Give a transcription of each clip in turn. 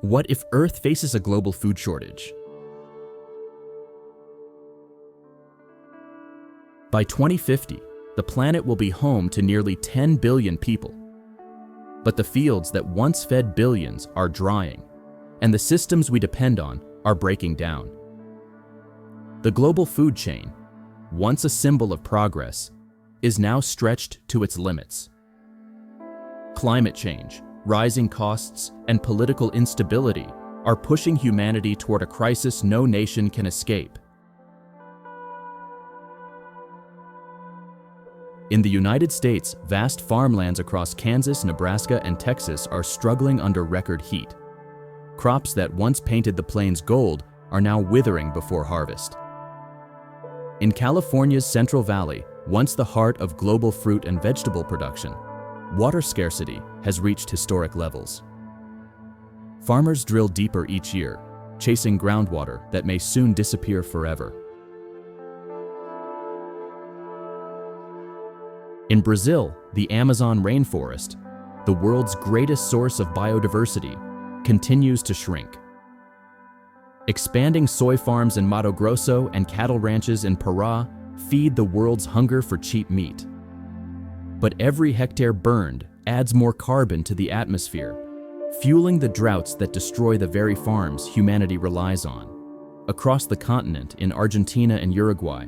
What if Earth faces a global food shortage? By 2050, the planet will be home to nearly 10 billion people. But the fields that once fed billions are drying, and the systems we depend on are breaking down. The global food chain, once a symbol of progress, is now stretched to its limits. Climate change, rising costs, and political instability are pushing humanity toward a crisis no nation can escape. In the United States, vast farmlands across Kansas, Nebraska, and Texas are struggling under record heat. Crops that once painted the plains gold are now withering before harvest. In California's Central Valley, once the heart of global fruit and vegetable production, water scarcity has reached historic levels. Farmers drill deeper each year, chasing groundwater that may soon disappear forever. In Brazil, the Amazon rainforest, the world's greatest source of biodiversity, continues to shrink. Expanding soy farms in Mato Grosso and cattle ranches in Pará feed the world's hunger for cheap meat. But every hectare burned adds more carbon to the atmosphere, fueling the droughts that destroy the very farms humanity relies on. Across the continent, in Argentina and Uruguay,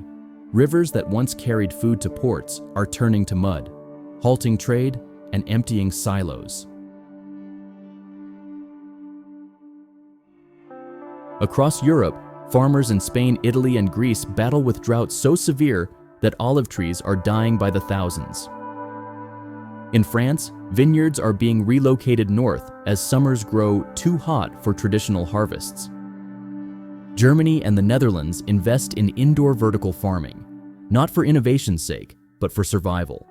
rivers that once carried food to ports are turning to mud, halting trade and emptying silos. Across Europe, farmers in Spain, Italy, and Greece battle with droughts so severe that olive trees are dying by the thousands. In France, vineyards are being relocated north as summers grow too hot for traditional harvests. Germany and the Netherlands invest in indoor vertical farming, not for innovation's sake, but for survival.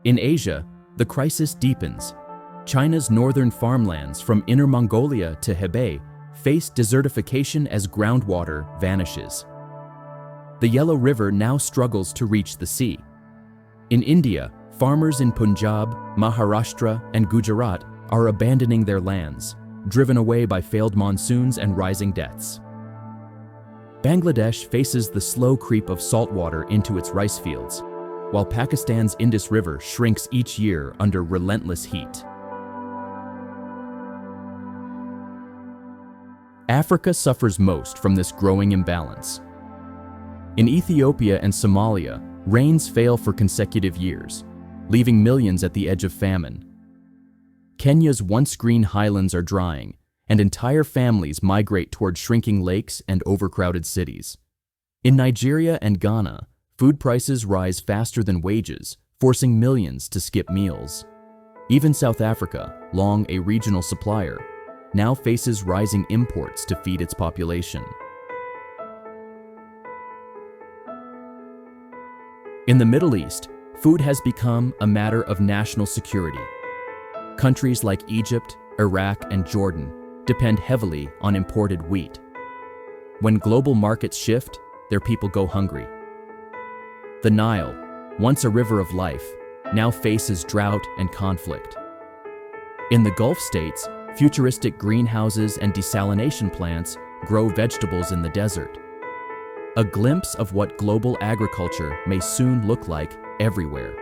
In Asia, the crisis deepens. China's northern farmlands from Inner Mongolia to Hebei face desertification as groundwater vanishes. The Yellow River now struggles to reach the sea. In India, farmers in Punjab, Maharashtra, and Gujarat are abandoning their lands, driven away by failed monsoons and rising deaths. Bangladesh faces the slow creep of saltwater into its rice fields, while Pakistan's Indus River shrinks each year under relentless heat. Africa suffers most from this growing imbalance. In Ethiopia and Somalia, rains fail for consecutive years, leaving millions at the edge of famine. Kenya's once green highlands are drying, and entire families migrate toward shrinking lakes and overcrowded cities. In Nigeria and Ghana, food prices rise faster than wages, forcing millions to skip meals. Even South Africa, long a regional supplier, now faces rising imports to feed its population. In the Middle East, food has become a matter of national security. Countries like Egypt, Iraq, and Jordan depend heavily on imported wheat. When global markets shift, their people go hungry. The Nile, once a river of life, now faces drought and conflict. In the Gulf states, futuristic greenhouses and desalination plants grow vegetables in the desert. A glimpse of what global agriculture may soon look like everywhere.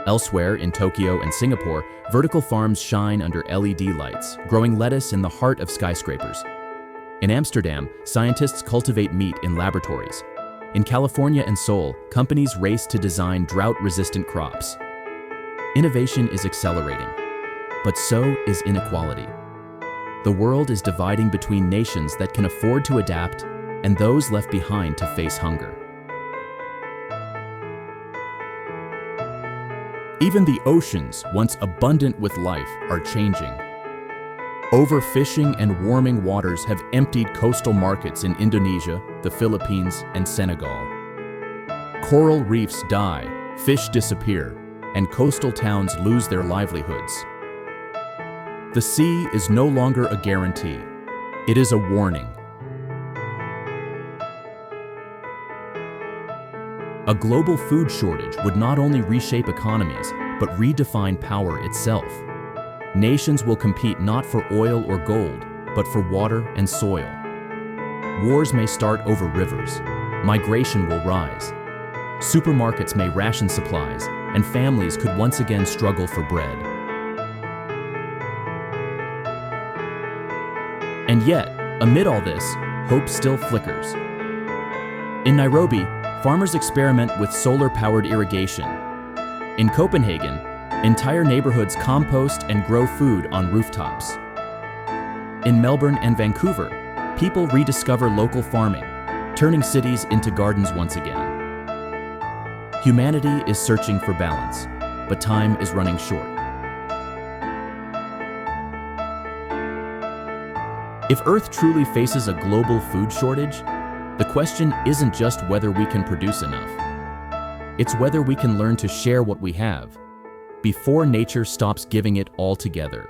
Elsewhere, in Tokyo and Singapore, vertical farms shine under LED lights, growing lettuce in the heart of skyscrapers. In Amsterdam, scientists cultivate meat in laboratories. In California and Seoul, companies race to design drought-resistant crops. Innovation is accelerating, but so is inequality. The world is dividing between nations that can afford to adapt and those left behind to face hunger. Even the oceans, once abundant with life, are changing. Overfishing and warming waters have emptied coastal markets in Indonesia, the Philippines, and Senegal. Coral reefs die, fish disappear, and coastal towns lose their livelihoods. The sea is no longer a guarantee. It is a warning. A global food shortage would not only reshape economies, but redefine power itself. Nations will compete not for oil or gold, but for water and soil. Wars may start over rivers. Migration will rise. Supermarkets may ration supplies, and families could once again struggle for bread. And yet, amid all this, hope still flickers. In Nairobi, farmers experiment with solar-powered irrigation. In Copenhagen, entire neighborhoods compost and grow food on rooftops. In Melbourne and Vancouver, people rediscover local farming, turning cities into gardens once again. Humanity is searching for balance, but time is running short. If Earth truly faces a global food shortage, the question isn't just whether we can produce enough. It's whether we can learn to share what we have before nature stops giving it all together.